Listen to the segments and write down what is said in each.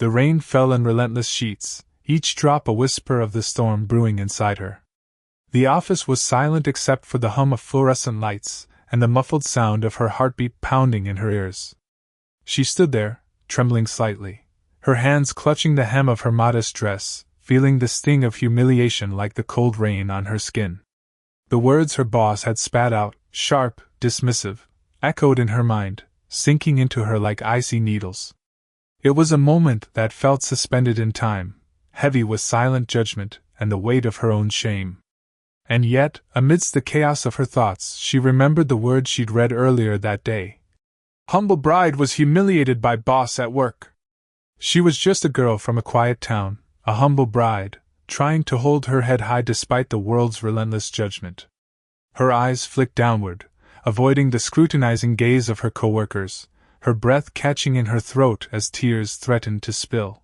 The rain fell in relentless sheets, each drop a whisper of the storm brewing inside her. The office was silent except for the hum of fluorescent lights and the muffled sound of her heartbeat pounding in her ears. She stood there, trembling slightly, her hands clutching the hem of her modest dress, feeling the sting of humiliation like the cold rain on her skin. The words her boss had spat out, sharp, dismissive, echoed in her mind, sinking into her like icy needles. It was a moment that felt suspended in time, heavy with silent judgment and the weight of her own shame. And yet, amidst the chaos of her thoughts, she remembered the words she'd read earlier that day. Humble bride was humiliated by boss at work. She was just a girl from a quiet town, a humble bride, trying to hold her head high despite the world's relentless judgment. Her eyes flicked downward, avoiding the scrutinizing gaze of her coworkers, her breath catching in her throat as tears threatened to spill.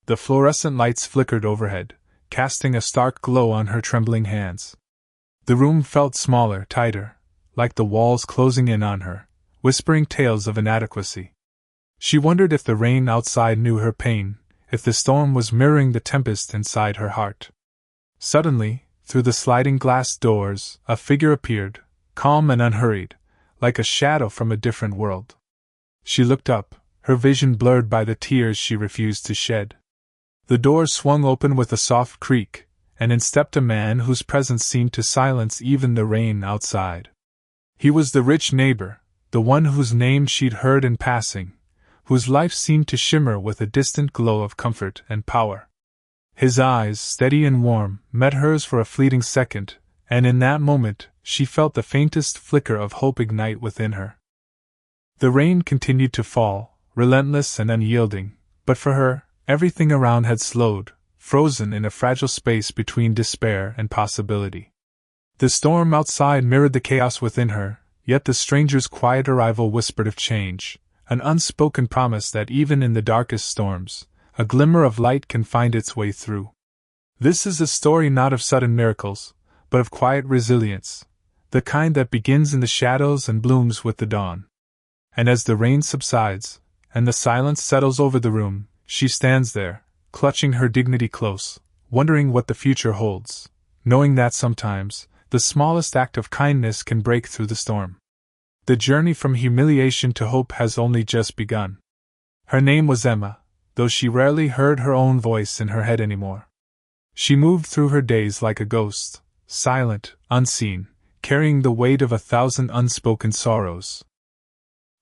The fluorescent lights flickered overhead, casting a stark glow on her trembling hands. The room felt smaller, tighter, like the walls closing in on her, whispering tales of inadequacy. She wondered if the rain outside knew her pain, if the storm was mirroring the tempest inside her heart. Suddenly, through the sliding glass doors, a figure appeared, calm and unhurried, like a shadow from a different world. She looked up, her vision blurred by the tears she refused to shed. The door swung open with a soft creak, and in stepped a man whose presence seemed to silence even the rain outside. He was the rich neighbor, the one whose name she'd heard in passing, whose life seemed to shimmer with a distant glow of comfort and power. His eyes, steady and warm, met hers for a fleeting second, and in that moment she felt the faintest flicker of hope ignite within her. The rain continued to fall, relentless and unyielding, but for her, everything around had slowed, frozen in a fragile space between despair and possibility. The storm outside mirrored the chaos within her, yet the stranger's quiet arrival whispered of change, an unspoken promise that even in the darkest storms, a glimmer of light can find its way through. This is a story not of sudden miracles, but of quiet resilience, the kind that begins in the shadows and blooms with the dawn. And as the rain subsides, and the silence settles over the room, she stands there, clutching her dignity close, wondering what the future holds, knowing that sometimes, the smallest act of kindness can break through the storm. The journey from humiliation to hope has only just begun. Her name was Emma, though she rarely heard her own voice in her head anymore. She moved through her days like a ghost, silent, unseen, carrying the weight of 1,000 unspoken sorrows.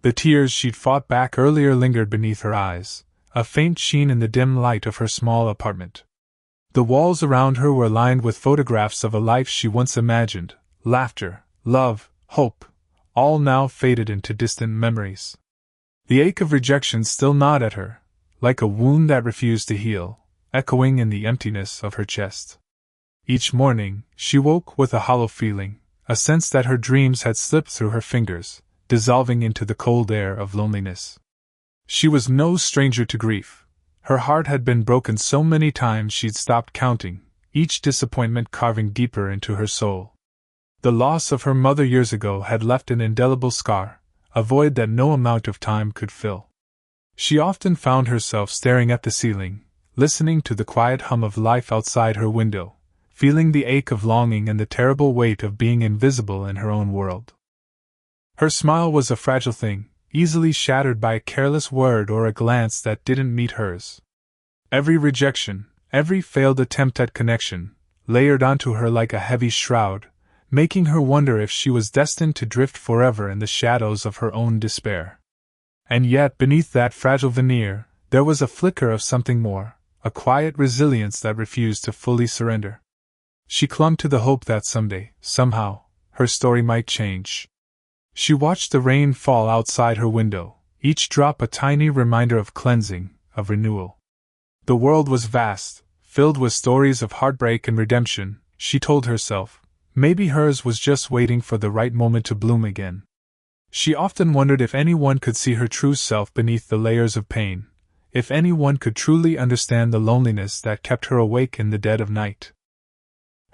The tears she'd fought back earlier lingered beneath her eyes, a faint sheen in the dim light of her small apartment. The walls around her were lined with photographs of a life she once imagined, laughter, love, hope, all now faded into distant memories. The ache of rejection still gnawed at her, like a wound that refused to heal, echoing in the emptiness of her chest. Each morning, she woke with a hollow feeling, a sense that her dreams had slipped through her fingers, dissolving into the cold air of loneliness. She was no stranger to grief. Her heart had been broken so many times she'd stopped counting, each disappointment carving deeper into her soul. The loss of her mother years ago had left an indelible scar, a void that no amount of time could fill. She often found herself staring at the ceiling, listening to the quiet hum of life outside her window, feeling the ache of longing and the terrible weight of being invisible in her own world. Her smile was a fragile thing, easily shattered by a careless word or a glance that didn't meet hers. Every rejection, every failed attempt at connection, layered onto her like a heavy shroud, making her wonder if she was destined to drift forever in the shadows of her own despair. And yet, beneath that fragile veneer, there was a flicker of something more, a quiet resilience that refused to fully surrender. She clung to the hope that someday, somehow, her story might change. She watched the rain fall outside her window, each drop a tiny reminder of cleansing, of renewal. The world was vast, filled with stories of heartbreak and redemption, she told herself. Maybe hers was just waiting for the right moment to bloom again. She often wondered if anyone could see her true self beneath the layers of pain, if anyone could truly understand the loneliness that kept her awake in the dead of night.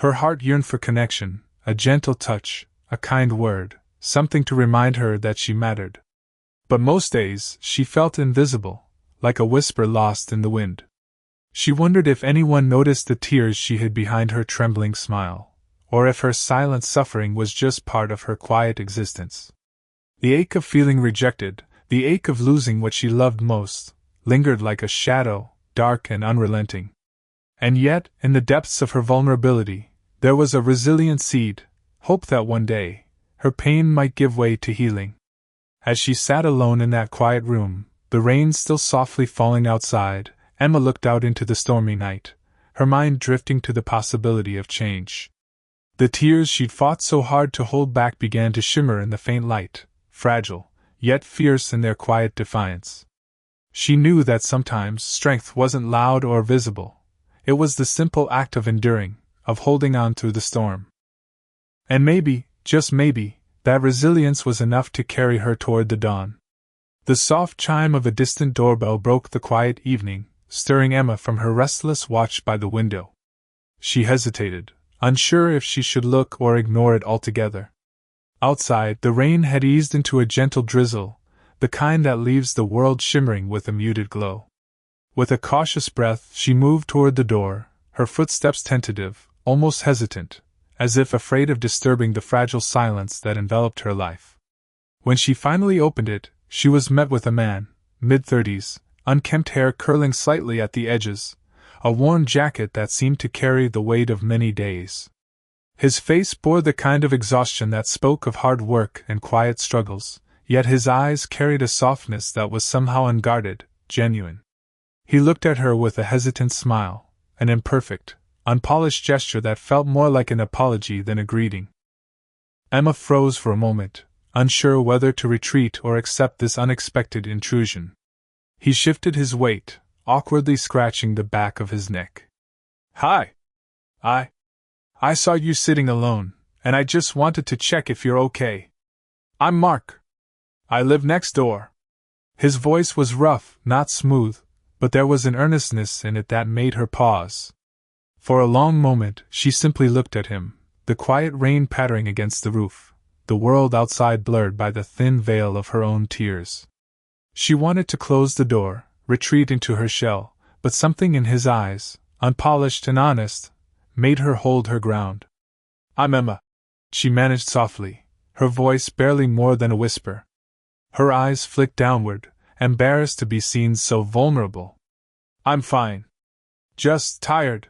Her heart yearned for connection, a gentle touch, a kind word, something to remind her that she mattered. But most days, she felt invisible, like a whisper lost in the wind. She wondered if anyone noticed the tears she hid behind her trembling smile, or if her silent suffering was just part of her quiet existence. The ache of feeling rejected, the ache of losing what she loved most, lingered like a shadow, dark and unrelenting. And yet, in the depths of her vulnerability, there was a resilient seed, hope that one day, her pain might give way to healing. As she sat alone in that quiet room, the rain still softly falling outside, Emma looked out into the stormy night, her mind drifting to the possibility of change. The tears she'd fought so hard to hold back began to shimmer in the faint light, fragile, yet fierce in their quiet defiance. She knew that sometimes strength wasn't loud or visible. It was the simple act of enduring, of holding on through the storm. And maybe, just maybe, that resilience was enough to carry her toward the dawn. The soft chime of a distant doorbell broke the quiet evening, stirring Emma from her restless watch by the window. She hesitated, unsure if she should look or ignore it altogether. Outside, the rain had eased into a gentle drizzle, the kind that leaves the world shimmering with a muted glow. With a cautious breath, she moved toward the door, her footsteps tentative, almost hesitant, as if afraid of disturbing the fragile silence that enveloped her life. When she finally opened it, she was met with a man, mid-30s, unkempt hair curling slightly at the edges, a worn jacket that seemed to carry the weight of many days. His face bore the kind of exhaustion that spoke of hard work and quiet struggles, yet his eyes carried a softness that was somehow unguarded, genuine. He looked at her with a hesitant smile, an imperfect, unpolished gesture that felt more like an apology than a greeting. Emma froze for a moment, unsure whether to retreat or accept this unexpected intrusion. He shifted his weight, awkwardly scratching the back of his neck. "Hi. I saw you sitting alone, and I just wanted to check if you're okay. I'm Mark. I live next door." His voice was rough, not smooth, but there was an earnestness in it that made her pause. For a long moment, she simply looked at him, the quiet rain pattering against the roof, the world outside blurred by the thin veil of her own tears. She wanted to close the door, retreat into her shell, but something in his eyes, unpolished and honest, made her hold her ground. "I'm Emma," she managed softly, her voice barely more than a whisper. Her eyes flicked downward, embarrassed to be seen so vulnerable. "I'm fine. Just tired."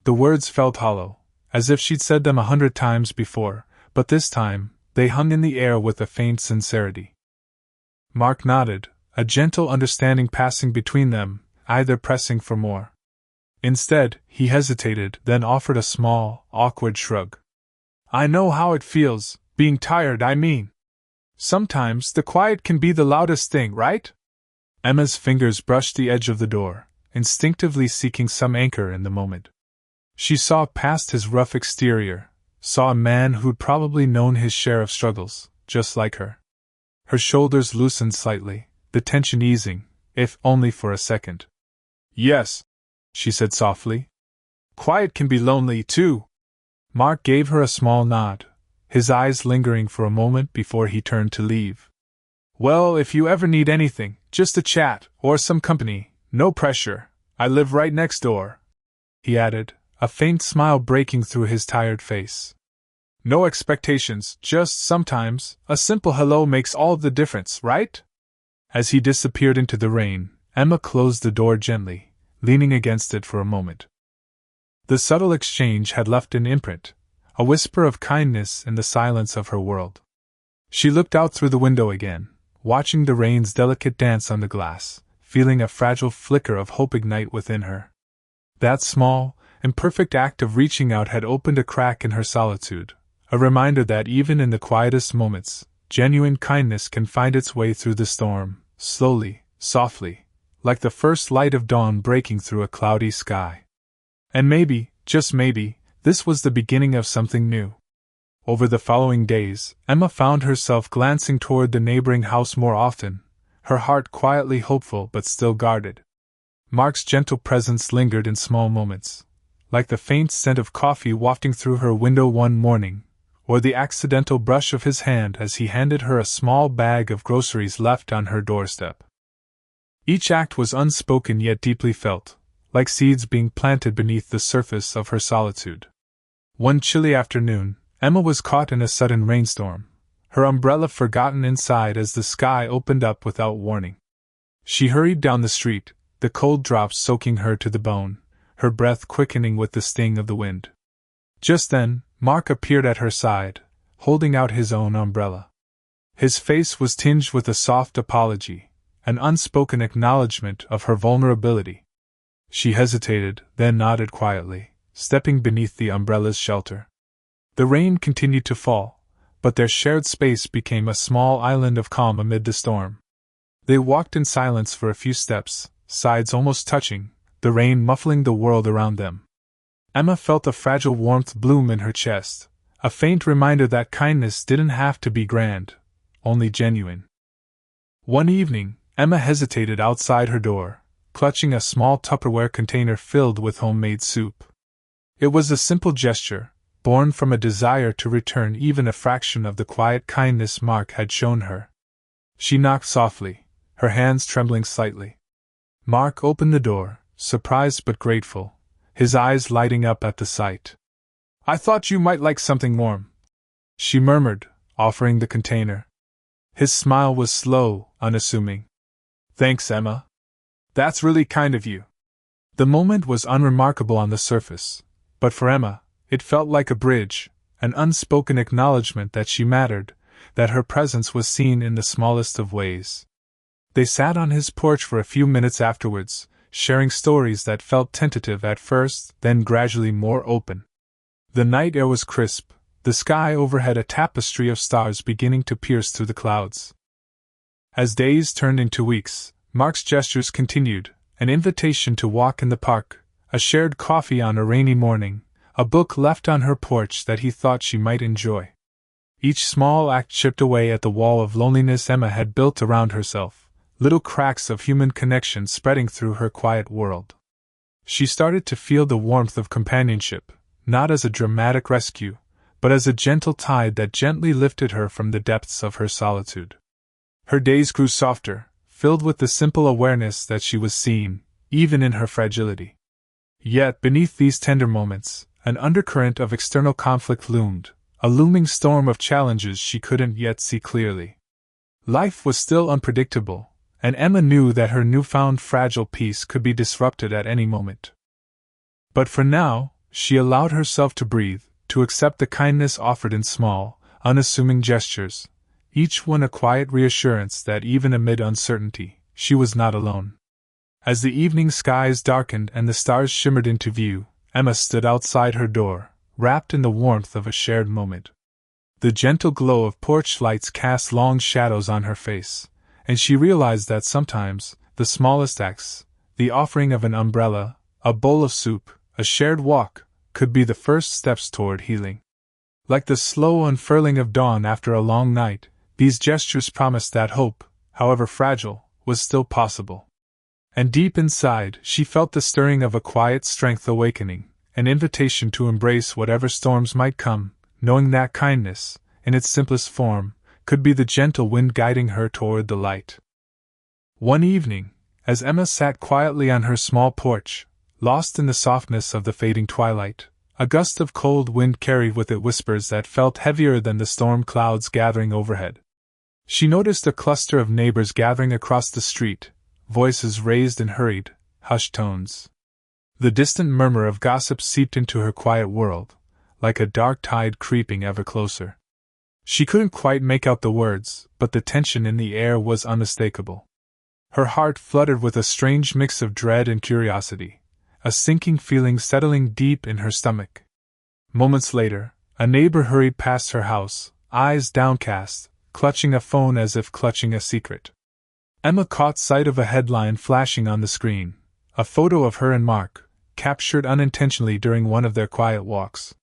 The words felt hollow, as if she'd said them 100 times before, but this time, they hung in the air with a faint sincerity. Mark nodded, a gentle understanding passing between them, either pressing for more. Instead, he hesitated, then offered a small, awkward shrug. "I know how it feels, being tired, I mean. Sometimes the quiet can be the loudest thing, right?" Emma's fingers brushed the edge of the door, instinctively seeking some anchor in the moment. She saw past his rough exterior, saw a man who'd probably known his share of struggles, just like her. Her shoulders loosened slightly, the tension easing, if only for a second. "Yes," she said softly. "Quiet can be lonely, too." Mark gave her a small nod, his eyes lingering for a moment before he turned to leave. "Well, if you ever need anything, just a chat, or some company, no pressure, I live right next door," he added, a faint smile breaking through his tired face. "No expectations, just sometimes, a simple hello makes all the difference, right?" As he disappeared into the rain, Emma closed the door gently, leaning against it for a moment. The subtle exchange had left an imprint, a whisper of kindness in the silence of her world. She looked out through the window again, watching the rain's delicate dance on the glass, feeling a fragile flicker of hope ignite within her. That small, imperfect act of reaching out had opened a crack in her solitude, a reminder that even in the quietest moments, genuine kindness can find its way through the storm, slowly, softly, like the first light of dawn breaking through a cloudy sky. And maybe, just maybe, this was the beginning of something new. Over the following days, Emma found herself glancing toward the neighboring house more often, her heart quietly hopeful but still guarded. Mark's gentle presence lingered in small moments, like the faint scent of coffee wafting through her window one morning, or the accidental brush of his hand as he handed her a small bag of groceries left on her doorstep. Each act was unspoken yet deeply felt, like seeds being planted beneath the surface of her solitude. One chilly afternoon, Emma was caught in a sudden rainstorm, her umbrella forgotten inside as the sky opened up without warning. She hurried down the street, the cold drops soaking her to the bone, her breath quickening with the sting of the wind. Just then, Mark appeared at her side, holding out his own umbrella. His face was tinged with a soft apology, an unspoken acknowledgement of her vulnerability. She hesitated, then nodded quietly, stepping beneath the umbrella's shelter. The rain continued to fall, but their shared space became a small island of calm amid the storm. They walked in silence for a few steps, sides almost touching, the rain muffling the world around them. Emma felt a fragile warmth bloom in her chest, a faint reminder that kindness didn't have to be grand, only genuine. One evening, Emma hesitated outside her door, clutching a small Tupperware container filled with homemade soup. It was a simple gesture, born from a desire to return even a fraction of the quiet kindness Mark had shown her. She knocked softly, her hands trembling slightly. Mark opened the door, surprised but grateful, his eyes lighting up at the sight. "I thought you might like something warm," she murmured, offering the container. His smile was slow, unassuming. "Thanks, Emma. That's really kind of you." The moment was unremarkable on the surface, but for Emma, it felt like a bridge, an unspoken acknowledgement that she mattered, that her presence was seen in the smallest of ways. They sat on his porch for a few minutes afterwards, sharing stories that felt tentative at first, then gradually more open. The night air was crisp, the sky overhead a tapestry of stars beginning to pierce through the clouds. As days turned into weeks, Mark's gestures continued, an invitation to walk in the park, a shared coffee on a rainy morning, a book left on her porch that he thought she might enjoy. Each small act chipped away at the wall of loneliness Emma had built around herself, little cracks of human connection spreading through her quiet world. She started to feel the warmth of companionship, not as a dramatic rescue, but as a gentle tide that gently lifted her from the depths of her solitude. Her days grew softer, filled with the simple awareness that she was seen, even in her fragility. Yet beneath these tender moments, an undercurrent of external conflict loomed, a looming storm of challenges she couldn't yet see clearly. Life was still unpredictable, and Emma knew that her newfound fragile peace could be disrupted at any moment. But for now, she allowed herself to breathe, to accept the kindness offered in small, unassuming gestures, each one a quiet reassurance that even amid uncertainty, she was not alone. As the evening skies darkened and the stars shimmered into view, Emma stood outside her door, wrapped in the warmth of a shared moment. The gentle glow of porch lights cast long shadows on her face, and she realized that sometimes, the smallest acts, the offering of an umbrella, a bowl of soup, a shared walk, could be the first steps toward healing. Like the slow unfurling of dawn after a long night, these gestures promised that hope, however fragile, was still possible. And deep inside, she felt the stirring of a quiet strength awakening, an invitation to embrace whatever storms might come, knowing that kindness, in its simplest form, could be the gentle wind guiding her toward the light. One evening, as Emma sat quietly on her small porch, lost in the softness of the fading twilight, a gust of cold wind carried with it whispers that felt heavier than the storm clouds gathering overhead. She noticed a cluster of neighbors gathering across the street, voices raised in hurried, hushed tones. The distant murmur of gossip seeped into her quiet world, like a dark tide creeping ever closer. She couldn't quite make out the words, but the tension in the air was unmistakable. Her heart fluttered with a strange mix of dread and curiosity, a sinking feeling settling deep in her stomach. Moments later, a neighbor hurried past her house, eyes downcast, clutching a phone as if clutching a secret. Emma caught sight of a headline flashing on the screen, a photo of her and Mark, captured unintentionally during one of their quiet walks.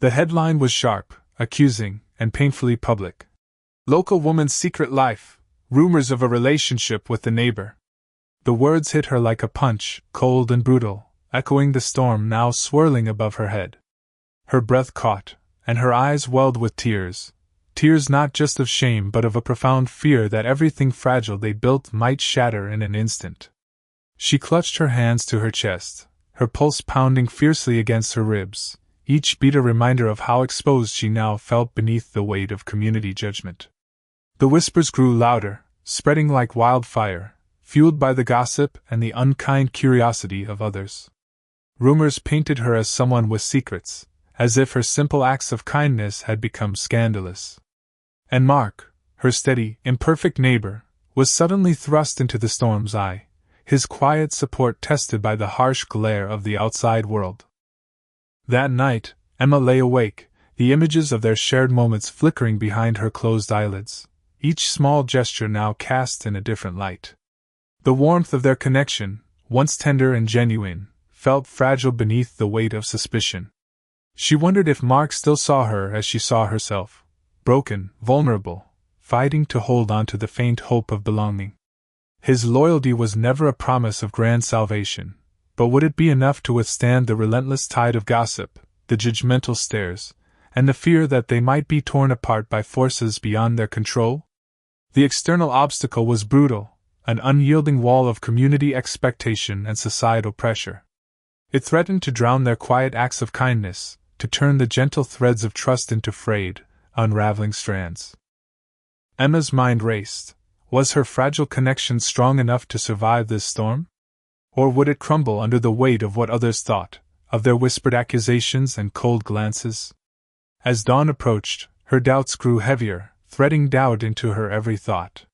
The headline was sharp, accusing, and painfully public. "Local woman's secret life, rumors of a relationship with the neighbor." The words hit her like a punch, cold and brutal, echoing the storm now swirling above her head. Her breath caught, and her eyes welled with tears, tears not just of shame but of a profound fear that everything fragile they built might shatter in an instant. She clutched her hands to her chest, her pulse pounding fiercely against her ribs, each beat a reminder of how exposed she now felt beneath the weight of community judgment. The whispers grew louder, spreading like wildfire, fueled by the gossip and the unkind curiosity of others. Rumors painted her as someone with secrets, as if her simple acts of kindness had become scandalous. And Mark, her steady, imperfect neighbor, was suddenly thrust into the storm's eye, his quiet support tested by the harsh glare of the outside world. That night, Emma lay awake, the images of their shared moments flickering behind her closed eyelids, each small gesture now cast in a different light. The warmth of their connection, once tender and genuine, felt fragile beneath the weight of suspicion. She wondered if Mark still saw her as she saw herself, broken, vulnerable, fighting to hold on to the faint hope of belonging. His loyalty was never a promise of grand salvation, but would it be enough to withstand the relentless tide of gossip, the judgmental stares, and the fear that they might be torn apart by forces beyond their control? The external obstacle was brutal, an unyielding wall of community expectation and societal pressure. It threatened to drown their quiet acts of kindness, to turn the gentle threads of trust into frayed, unraveling strands. Emma's mind raced. Was her fragile connection strong enough to survive this storm? Or would it crumble under the weight of what others thought, of their whispered accusations and cold glances? As dawn approached, her doubts grew heavier, threading doubt into her every thought.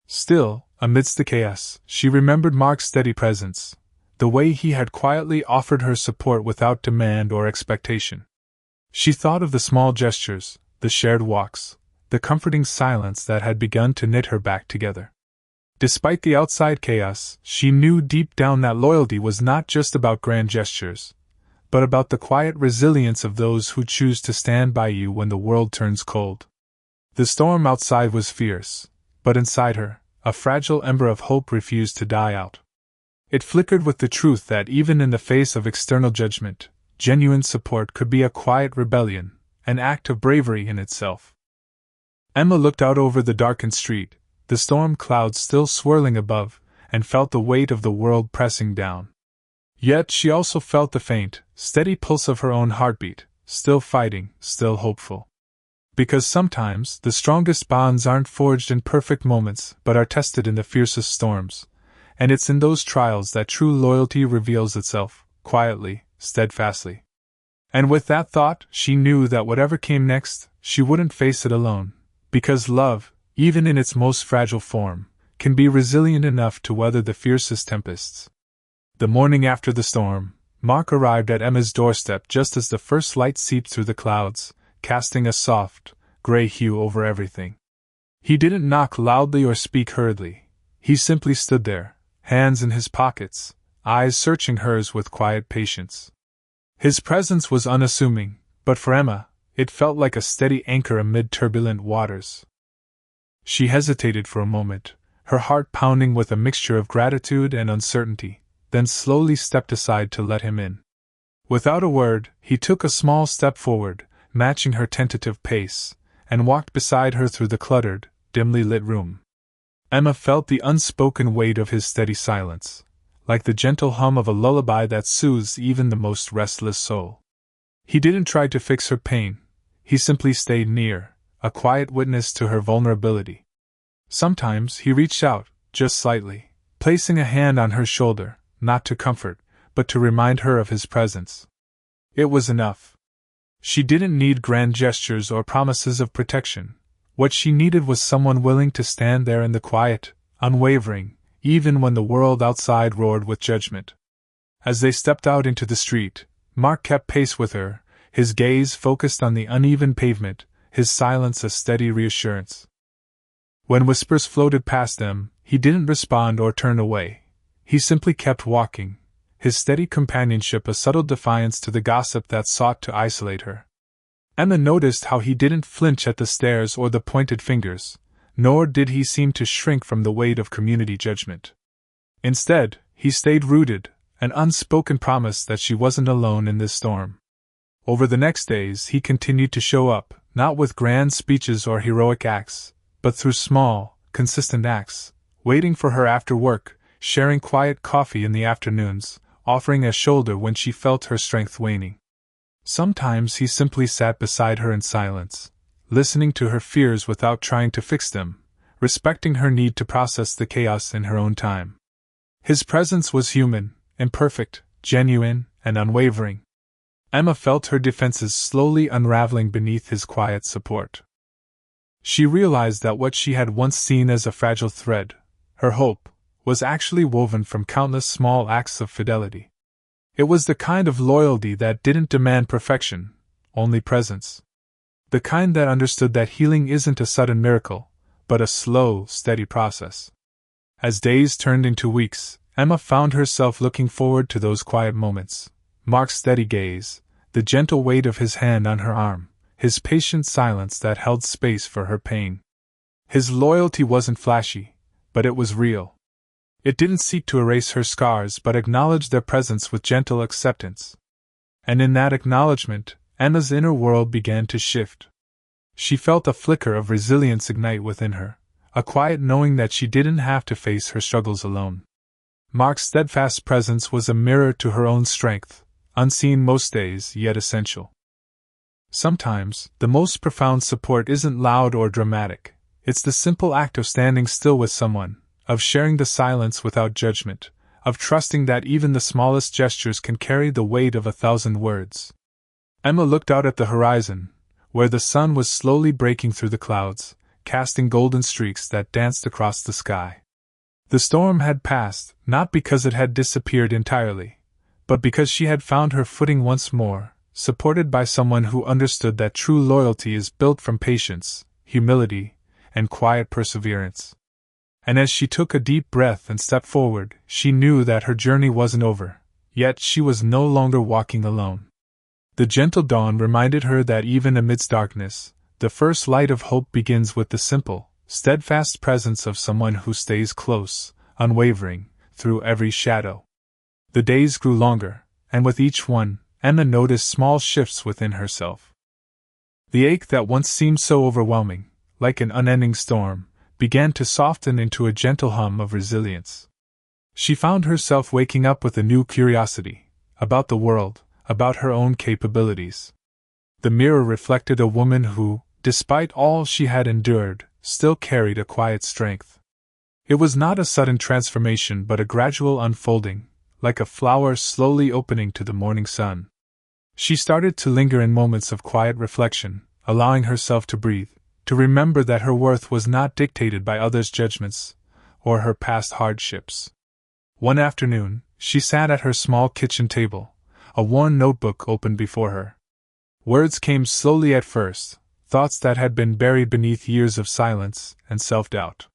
Still, amidst the chaos, she remembered Mark's steady presence, the way he had quietly offered her support without demand or expectation. She thought of the small gestures, the shared walks, the comforting silence that had begun to knit her back together. Despite the outside chaos, she knew deep down that loyalty was not just about grand gestures, but about the quiet resilience of those who choose to stand by you when the world turns cold. The storm outside was fierce, but inside her, a fragile ember of hope refused to die out. It flickered with the truth that even in the face of external judgment, genuine support could be a quiet rebellion, an act of bravery in itself. Emma looked out over the darkened street, the storm clouds still swirling above, and felt the weight of the world pressing down. Yet she also felt the faint, steady pulse of her own heartbeat, still fighting, still hopeful. Because sometimes the strongest bonds aren't forged in perfect moments but are tested in the fiercest storms, and it's in those trials that true loyalty reveals itself, quietly, steadfastly. And with that thought, she knew that whatever came next, she wouldn't face it alone, because love, even in its most fragile form, can be resilient enough to weather the fiercest tempests. The morning after the storm, Mark arrived at Emma's doorstep just as the first light seeped through the clouds, casting a soft, gray hue over everything. He didn't knock loudly or speak hurriedly. He simply stood there, hands in his pockets, eyes searching hers with quiet patience. His presence was unassuming, but for Emma, it felt like a steady anchor amid turbulent waters. She hesitated for a moment, her heart pounding with a mixture of gratitude and uncertainty, then slowly stepped aside to let him in. Without a word, he took a small step forward, matching her tentative pace, and walked beside her through the cluttered, dimly lit room. Emma felt the unspoken weight of his steady silence, like the gentle hum of a lullaby that soothes even the most restless soul. He didn't try to fix her pain, he simply stayed near, a quiet witness to her vulnerability. Sometimes he reached out, just slightly, placing a hand on her shoulder, not to comfort, but to remind her of his presence. It was enough. She didn't need grand gestures or promises of protection. What she needed was someone willing to stand there in the quiet, unwavering, even when the world outside roared with judgment. As they stepped out into the street, Mark kept pace with her, his gaze focused on the uneven pavement, his silence a steady reassurance. When whispers floated past them, he didn't respond or turn away. He simply kept walking, his steady companionship a subtle defiance to the gossip that sought to isolate her. Emma noticed how he didn't flinch at the stares or the pointed fingers, nor did he seem to shrink from the weight of community judgment. Instead, he stayed rooted, an unspoken promise that she wasn't alone in this storm. Over the next days he continued to show up, not with grand speeches or heroic acts, but through small, consistent acts, waiting for her after work, sharing quiet coffee in the afternoons, offering a shoulder when she felt her strength waning. Sometimes he simply sat beside her in silence, listening to her fears without trying to fix them, respecting her need to process the chaos in her own time. His presence was human, imperfect, genuine, and unwavering. Emma felt her defenses slowly unraveling beneath his quiet support. She realized that what she had once seen as a fragile thread, her hope, was actually woven from countless small acts of fidelity. It was the kind of loyalty that didn't demand perfection, only presence. The kind that understood that healing isn't a sudden miracle, but a slow, steady process. As days turned into weeks, Emma found herself looking forward to those quiet moments. Mark's steady gaze, the gentle weight of his hand on her arm, his patient silence that held space for her pain. His loyalty wasn't flashy, but it was real. It didn't seek to erase her scars but acknowledged their presence with gentle acceptance. And in that acknowledgement, Emma's inner world began to shift. She felt a flicker of resilience ignite within her, a quiet knowing that she didn't have to face her struggles alone. Mark's steadfast presence was a mirror to her own strength, unseen most days, yet essential. Sometimes, the most profound support isn't loud or dramatic. It's the simple act of standing still with someone, of sharing the silence without judgment, of trusting that even the smallest gestures can carry the weight of 1,000 words. Emma looked out at the horizon, where the sun was slowly breaking through the clouds, casting golden streaks that danced across the sky. The storm had passed, not because it had disappeared entirely, but because she had found her footing once more, supported by someone who understood that true loyalty is built from patience, humility, and quiet perseverance. And as she took a deep breath and stepped forward, she knew that her journey wasn't over, yet she was no longer walking alone. The gentle dawn reminded her that even amidst darkness, the first light of hope begins with the simple, steadfast presence of someone who stays close, unwavering, through every shadow. The days grew longer, and with each one, Emma noticed small shifts within herself. The ache that once seemed so overwhelming, like an unending storm, began to soften into a gentle hum of resilience. She found herself waking up with a new curiosity, about the world, about her own capabilities. The mirror reflected a woman who, despite all she had endured, still carried a quiet strength. It was not a sudden transformation but a gradual unfolding, like a flower slowly opening to the morning sun. She started to linger in moments of quiet reflection, allowing herself to breathe, to remember that her worth was not dictated by others' judgments, or her past hardships. One afternoon, she sat at her small kitchen table, a worn notebook open before her. Words came slowly at first, thoughts that had been buried beneath years of silence and self-doubt.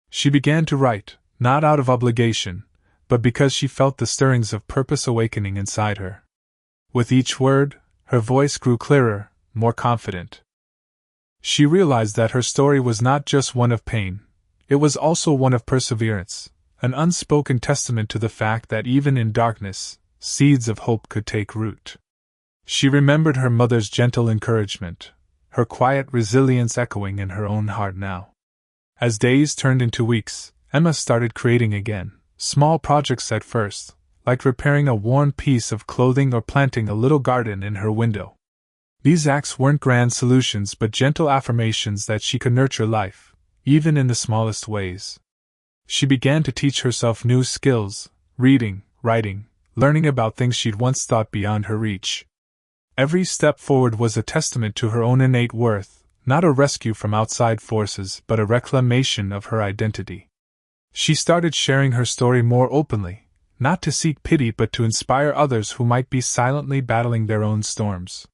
She began to write, not out of obligation, but because she felt the stirrings of purpose awakening inside her. With each word, her voice grew clearer, more confident. She realized that her story was not just one of pain, it was also one of perseverance, an unspoken testament to the fact that even in darkness, seeds of hope could take root. She remembered her mother's gentle encouragement, her quiet resilience echoing in her own heart now. As days turned into weeks, Emma started creating again, small projects at first, like repairing a worn piece of clothing or planting a little garden in her window. These acts weren't grand solutions but gentle affirmations that she could nurture life, even in the smallest ways. She began to teach herself new skills, reading, writing, learning about things she'd once thought beyond her reach. Every step forward was a testament to her own innate worth, not a rescue from outside forces but a reclamation of her identity. She started sharing her story more openly, not to seek pity but to inspire others who might be silently battling their own storms.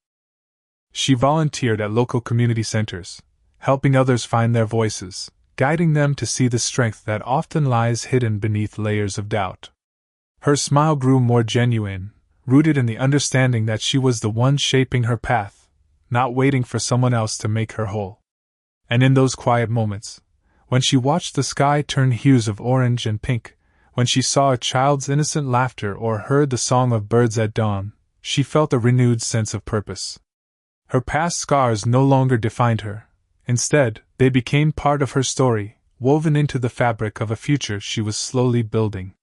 She volunteered at local community centers, helping others find their voices, guiding them to see the strength that often lies hidden beneath layers of doubt. Her smile grew more genuine, rooted in the understanding that she was the one shaping her path, not waiting for someone else to make her whole. And in those quiet moments, when she watched the sky turn hues of orange and pink, when she saw a child's innocent laughter or heard the song of birds at dawn, she felt a renewed sense of purpose. Her past scars no longer defined her. Instead, they became part of her story, woven into the fabric of a future she was slowly building.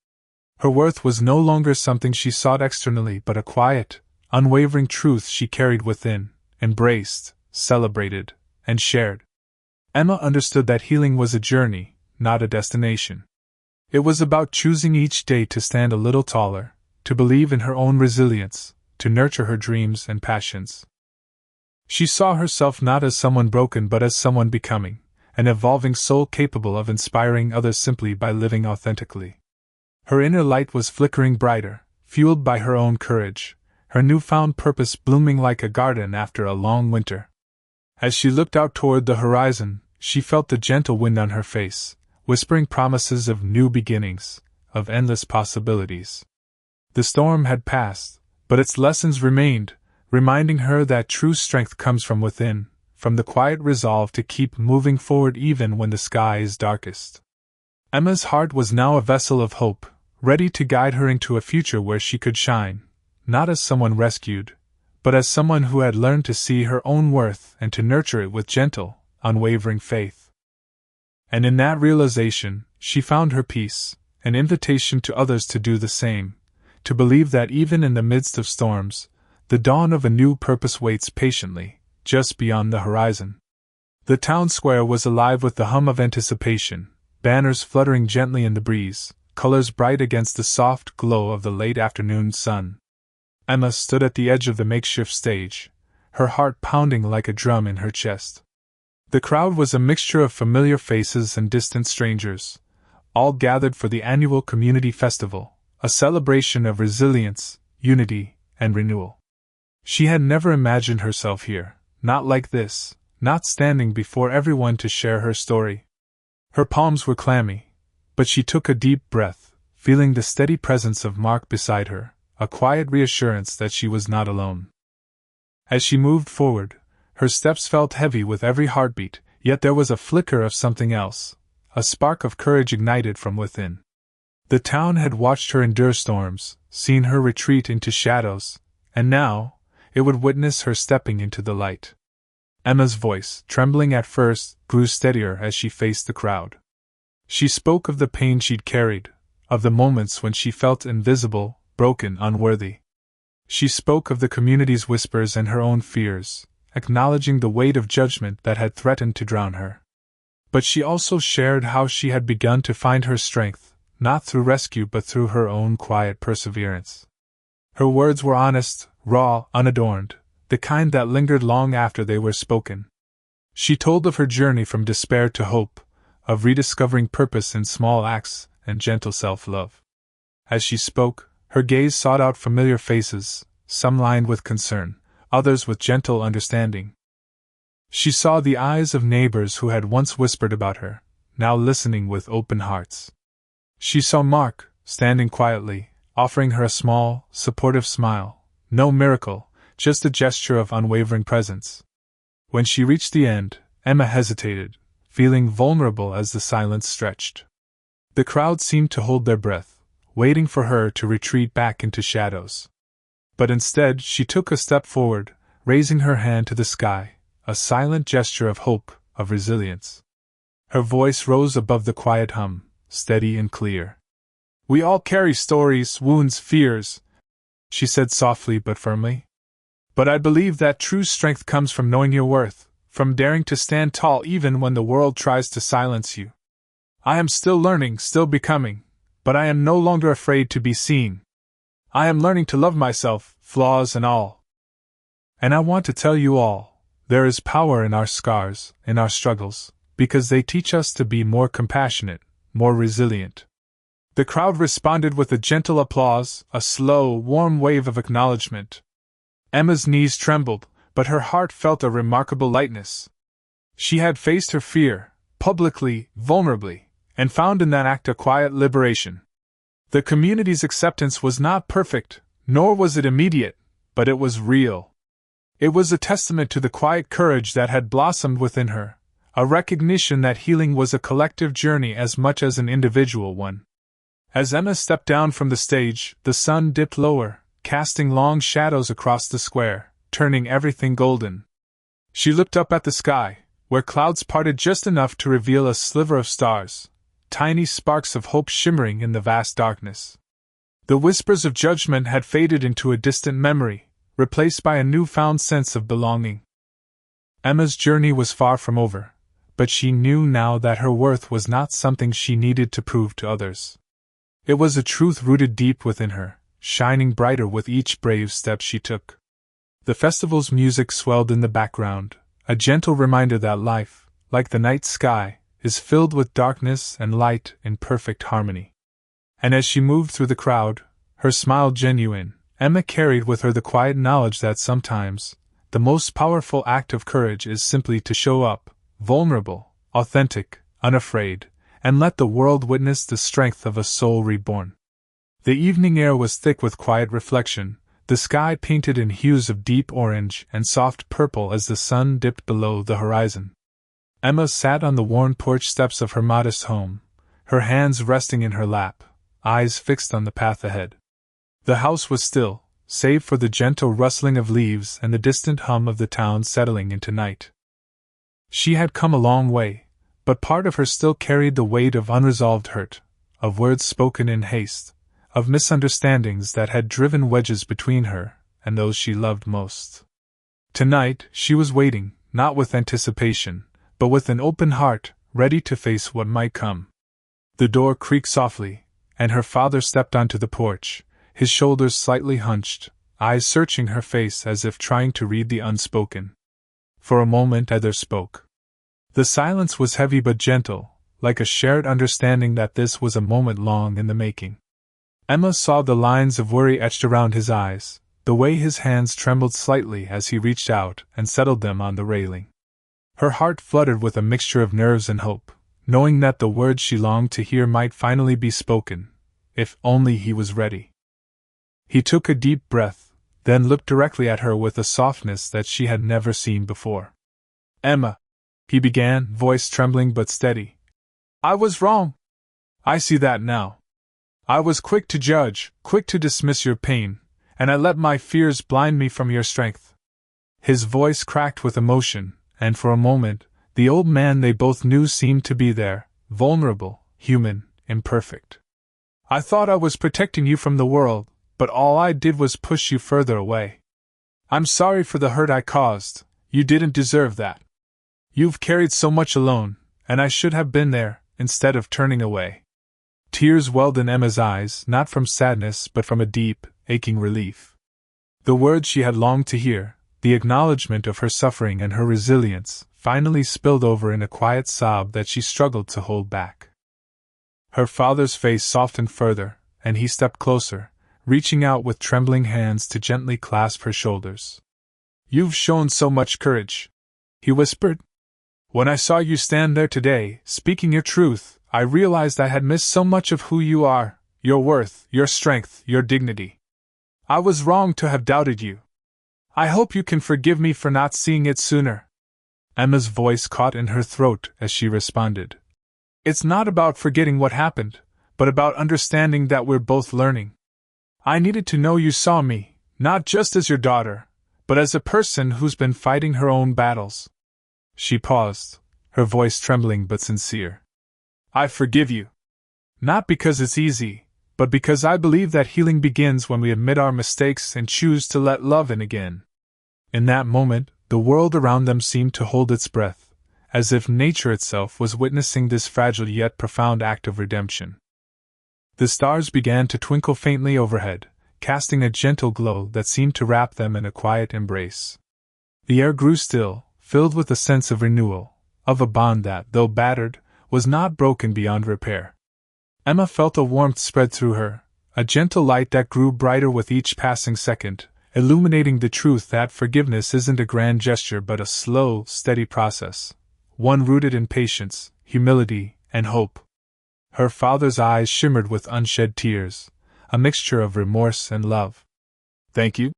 Her worth was no longer something she sought externally but a quiet, unwavering truth she carried within, embraced, celebrated, and shared. Emma understood that healing was a journey, not a destination. It was about choosing each day to stand a little taller, to believe in her own resilience, to nurture her dreams and passions. She saw herself not as someone broken but as someone becoming, an evolving soul capable of inspiring others simply by living authentically. Her inner light was flickering brighter, fueled by her own courage, her newfound purpose blooming like a garden after a long winter. As she looked out toward the horizon, she felt the gentle wind on her face, whispering promises of new beginnings, of endless possibilities. The storm had passed, but its lessons remained, reminding her that true strength comes from within, from the quiet resolve to keep moving forward even when the sky is darkest. Emma's heart was now a vessel of hope, ready to guide her into a future where she could shine, not as someone rescued, but as someone who had learned to see her own worth and to nurture it with gentle, unwavering faith. And in that realization, she found her peace, an invitation to others to do the same, to believe that even in the midst of storms, the dawn of a new purpose waits patiently, just beyond the horizon. The town square was alive with the hum of anticipation, banners fluttering gently in the breeze, colors bright against the soft glow of the late afternoon sun. Emma stood at the edge of the makeshift stage, her heart pounding like a drum in her chest. The crowd was a mixture of familiar faces and distant strangers, all gathered for the annual community festival, a celebration of resilience, unity, and renewal. She had never imagined herself here, not like this, not standing before everyone to share her story. Her palms were clammy, but she took a deep breath, feeling the steady presence of Mark beside her, a quiet reassurance that she was not alone. As she moved forward, her steps felt heavy with every heartbeat, yet there was a flicker of something else, a spark of courage ignited from within. The town had watched her endure storms, seen her retreat into shadows, and now, it would witness her stepping into the light. Emma's voice, trembling at first, grew steadier as she faced the crowd. She spoke of the pain she'd carried, of the moments when she felt invisible, broken, unworthy. She spoke of the community's whispers and her own fears, acknowledging the weight of judgment that had threatened to drown her. But she also shared how she had begun to find her strength, not through rescue but through her own quiet perseverance. Her words were honest, raw, unadorned, the kind that lingered long after they were spoken. She told of her journey from despair to hope, of rediscovering purpose in small acts and gentle self-love. As she spoke, her gaze sought out familiar faces, some lined with concern, others with gentle understanding. She saw the eyes of neighbors who had once whispered about her, now listening with open hearts. She saw Mark, standing quietly, offering her a small, supportive smile, no miracle, just a gesture of unwavering presence. When she reached the end, Emma hesitated, feeling vulnerable as the silence stretched. The crowd seemed to hold their breath, waiting for her to retreat back into shadows. But instead she took a step forward, raising her hand to the sky, a silent gesture of hope, of resilience. Her voice rose above the quiet hum, steady and clear. "We all carry stories, wounds, fears," she said softly but firmly. "But I believe that true strength comes from knowing your worth, from daring to stand tall even when the world tries to silence you. I am still learning, still becoming, but I am no longer afraid to be seen. I am learning to love myself, flaws and all. And I want to tell you all, there is power in our scars, in our struggles, because they teach us to be more compassionate, more resilient." The crowd responded with a gentle applause, a slow, warm wave of acknowledgement. Emma's knees trembled, but her heart felt a remarkable lightness. She had faced her fear, publicly, vulnerably, and found in that act a quiet liberation. The community's acceptance was not perfect, nor was it immediate, but it was real. It was a testament to the quiet courage that had blossomed within her, a recognition that healing was a collective journey as much as an individual one. As Emma stepped down from the stage, the sun dipped lower, casting long shadows across the square, turning everything golden. She looked up at the sky, where clouds parted just enough to reveal a sliver of stars, tiny sparks of hope shimmering in the vast darkness. The whispers of judgment had faded into a distant memory, replaced by a newfound sense of belonging. Emma's journey was far from over, but she knew now that her worth was not something she needed to prove to others. It was a truth rooted deep within her, shining brighter with each brave step she took. The festival's music swelled in the background, a gentle reminder that life, like the night sky, is filled with darkness and light in perfect harmony. And as she moved through the crowd, her smile genuine, Emma carried with her the quiet knowledge that sometimes, the most powerful act of courage is simply to show up, vulnerable, authentic, unafraid, and let the world witness the strength of a soul reborn. The evening air was thick with quiet reflection, the sky painted in hues of deep orange and soft purple as the sun dipped below the horizon. Emma sat on the worn porch steps of her modest home, her hands resting in her lap, eyes fixed on the path ahead. The house was still, save for the gentle rustling of leaves and the distant hum of the town settling into night. She had come a long way, but part of her still carried the weight of unresolved hurt, of words spoken in haste, of misunderstandings that had driven wedges between her and those she loved most. Tonight she was waiting, not with anticipation, but with an open heart, ready to face what might come. The door creaked softly, and her father stepped onto the porch, his shoulders slightly hunched, eyes searching her face as if trying to read the unspoken. For a moment neither spoke. The silence was heavy but gentle, like a shared understanding that this was a moment long in the making. Emma saw the lines of worry etched around his eyes, the way his hands trembled slightly as he reached out and settled them on the railing. Her heart fluttered with a mixture of nerves and hope, knowing that the words she longed to hear might finally be spoken, if only he was ready. He took a deep breath, then looked directly at her with a softness that she had never seen before. "Emma," he began, voice trembling but steady. "I was wrong. I see that now. I was quick to judge, quick to dismiss your pain, and I let my fears blind me from your strength." His voice cracked with emotion, and for a moment, the old man they both knew seemed to be there, vulnerable, human, imperfect. "I thought I was protecting you from the world, but all I did was push you further away. I'm sorry for the hurt I caused, you didn't deserve that. You've carried so much alone, and I should have been there, instead of turning away." Tears welled in Emma's eyes, not from sadness but from a deep, aching relief. The words she had longed to hear, the acknowledgement of her suffering and her resilience, finally spilled over in a quiet sob that she struggled to hold back. Her father's face softened further, and he stepped closer, reaching out with trembling hands to gently clasp her shoulders. "You've shown so much courage," he whispered. "When I saw you stand there today, speaking your truth, I realized I had missed so much of who you are, your worth, your strength, your dignity. I was wrong to have doubted you. I hope you can forgive me for not seeing it sooner." Emma's voice caught in her throat as she responded. "It's not about forgetting what happened, but about understanding that we're both learning. I needed to know you saw me, not just as your daughter, but as a person who's been fighting her own battles." She paused, her voice trembling but sincere. "I forgive you. Not because it's easy, but because I believe that healing begins when we admit our mistakes and choose to let love in again." In that moment, the world around them seemed to hold its breath, as if nature itself was witnessing this fragile yet profound act of redemption. The stars began to twinkle faintly overhead, casting a gentle glow that seemed to wrap them in a quiet embrace. The air grew still, filled with a sense of renewal, of a bond that, though battered, was not broken beyond repair. Emma felt a warmth spread through her, a gentle light that grew brighter with each passing second, illuminating the truth that forgiveness isn't a grand gesture but a slow, steady process, one rooted in patience, humility, and hope. Her father's eyes shimmered with unshed tears, a mixture of remorse and love. "Thank you,"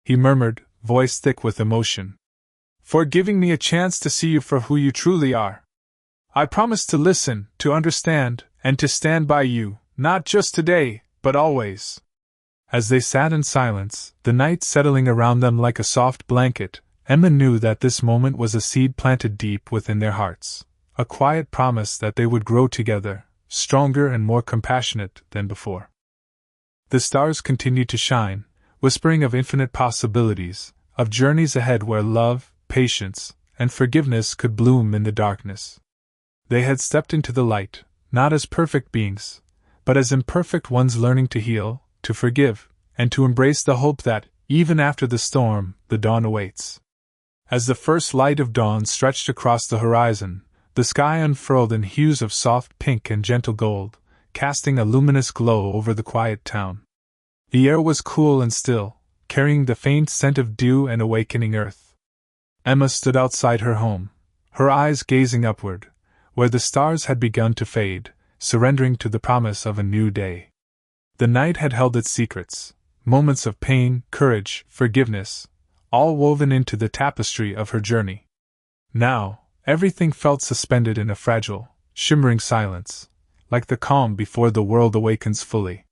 he murmured, voice thick with emotion, "for giving me a chance to see you for who you truly are. I promise to listen, to understand, and to stand by you, not just today, but always." As they sat in silence, the night settling around them like a soft blanket, Emma knew that this moment was a seed planted deep within their hearts, a quiet promise that they would grow together, stronger and more compassionate than before. The stars continued to shine, whispering of infinite possibilities, of journeys ahead where love, patience, and forgiveness could bloom in the darkness. They had stepped into the light, not as perfect beings, but as imperfect ones learning to heal, to forgive, and to embrace the hope that, even after the storm, the dawn awaits. As the first light of dawn stretched across the horizon, the sky unfurled in hues of soft pink and gentle gold, casting a luminous glow over the quiet town. The air was cool and still, carrying the faint scent of dew and awakening earth. Emma stood outside her home, her eyes gazing upward, where the stars had begun to fade, surrendering to the promise of a new day. The night had held its secrets, moments of pain, courage, forgiveness, all woven into the tapestry of her journey. Now, everything felt suspended in a fragile, shimmering silence, like the calm before the world awakens fully.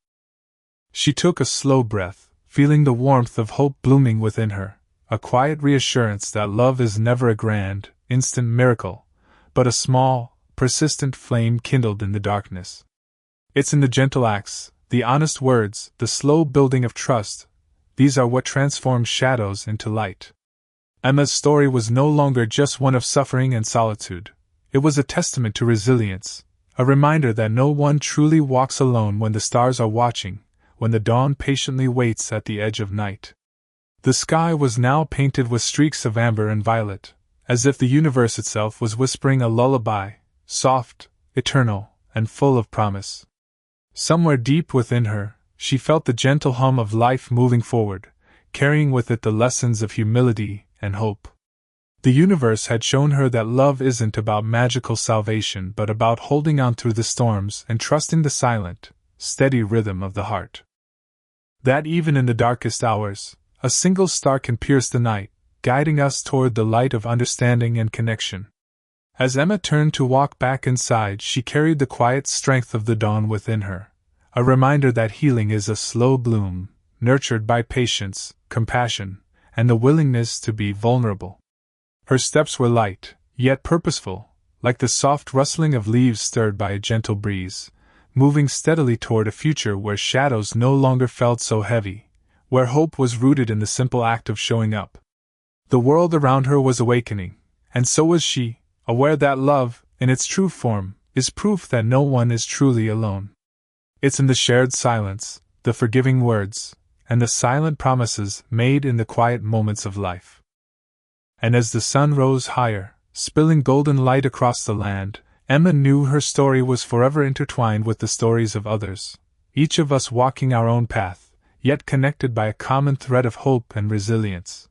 She took a slow breath, feeling the warmth of hope blooming within her, a quiet reassurance that love is never a grand, instant miracle, but a small, persistent flame kindled in the darkness. It's in the gentle acts, the honest words, the slow building of trust, these are what transform shadows into light. Emma's story was no longer just one of suffering and solitude. It was a testament to resilience, a reminder that no one truly walks alone when the stars are watching, when the dawn patiently waits at the edge of night. The sky was now painted with streaks of amber and violet, as if the universe itself was whispering a lullaby, soft, eternal, and full of promise. Somewhere deep within her, she felt the gentle hum of life moving forward, carrying with it the lessons of humility and hope. The universe had shown her that love isn't about magical salvation but about holding on through the storms and trusting the silent, steady rhythm of the heart. That even in the darkest hours, a single star can pierce the night, guiding us toward the light of understanding and connection. As Emma turned to walk back inside, she carried the quiet strength of the dawn within her, a reminder that healing is a slow bloom, nurtured by patience, compassion, and the willingness to be vulnerable. Her steps were light, yet purposeful, like the soft rustling of leaves stirred by a gentle breeze, moving steadily toward a future where shadows no longer felt so heavy, where hope was rooted in the simple act of showing up. The world around her was awakening, and so was she, aware that love, in its true form, is proof that no one is truly alone. It's in the shared silence, the forgiving words, and the silent promises made in the quiet moments of life. And as the sun rose higher, spilling golden light across the land, Emma knew her story was forever intertwined with the stories of others, each of us walking our own path, yet connected by a common thread of hope and resilience.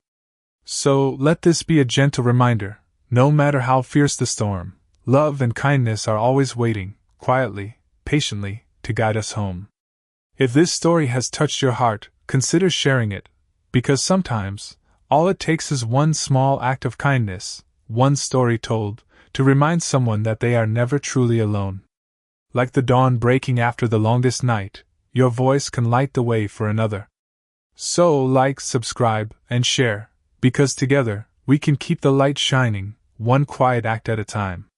So, let this be a gentle reminder, no matter how fierce the storm, love and kindness are always waiting, quietly, patiently, to guide us home. If this story has touched your heart, consider sharing it, because sometimes, all it takes is one small act of kindness, one story told, to remind someone that they are never truly alone. Like the dawn breaking after the longest night, your voice can light the way for another. So like, subscribe, and share, because together, we can keep the light shining, one quiet act at a time.